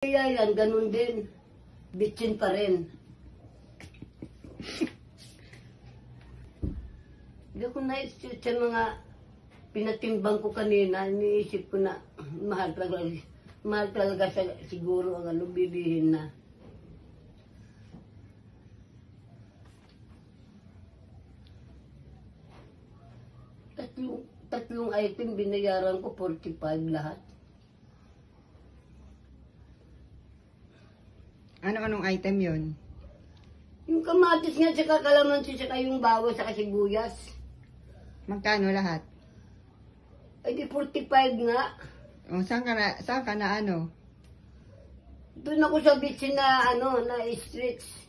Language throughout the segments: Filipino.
Kaya yan, ganun din. Bitchin pa rin. Hindi ko naisip sa mga pinatimbang ko kanina, iniisip ko na mahal talaga siguro ang ano, bilihin na. Tatlong item binayaran ko 45 lahat. Ano-anong item yon? Yung kamatis nga, saka kalamansi, saka yung bawang, saka sibuyas. Magkano lahat? Ay di 45 nga. O, saan ka na ano? Doon ako sa beach na na streets.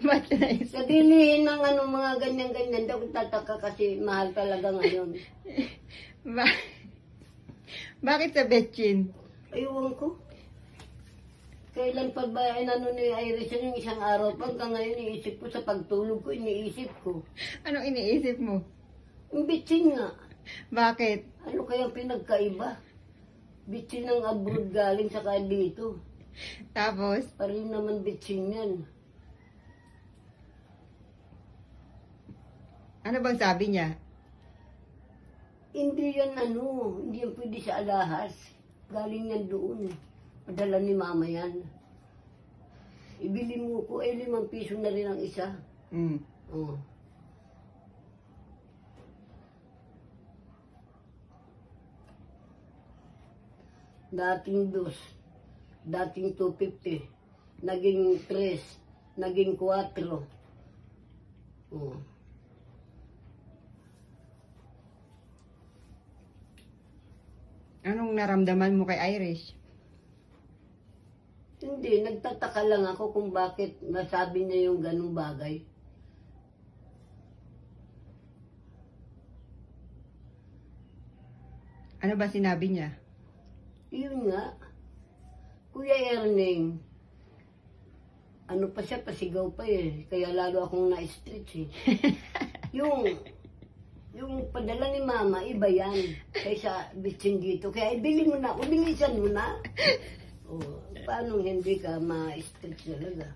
Ba't na Sa bilihin ng mga ganyan-ganyan, daw tataka kasi mahal talaga ngayon. Bakit sa Betchin? Aywan ko. Kailan pa ba ni Iris yung isang araw pa, hanggang ngayon iniisip ko sa pagtulog ko, iniisip ko. Anong iniisip mo? Yung bitchin nga. Bakit? Ano kayang pinagkaiba? Bitchin ng abroad galing saka dito. Tapos? Parin naman bitchin yan. Ano bang sabi niya? Hindi yan hindi yan pwede sa alahas. Galing yan doon. Padala ni mama yan. Ibili mo ko, 5 piso na rin ang isa. Mm. Oh. Dating 2, dating 250, naging 3, naging 4. Oh. Anong naramdaman mo kay Irish? Hindi, nagtataka lang ako kung bakit nasabi niya yung ganung bagay. Ano ba sinabi niya? Yun nga, Kuya Erning, ano pa siya, pasigaw pa eh. Kaya lalo akong na-stretch eh. Yung padala ni mama, iba yan. Kaysa bitchin dito. Kaya ibili mo na, ubilisan mo na. O, paano hindi ka ma-stretch talaga?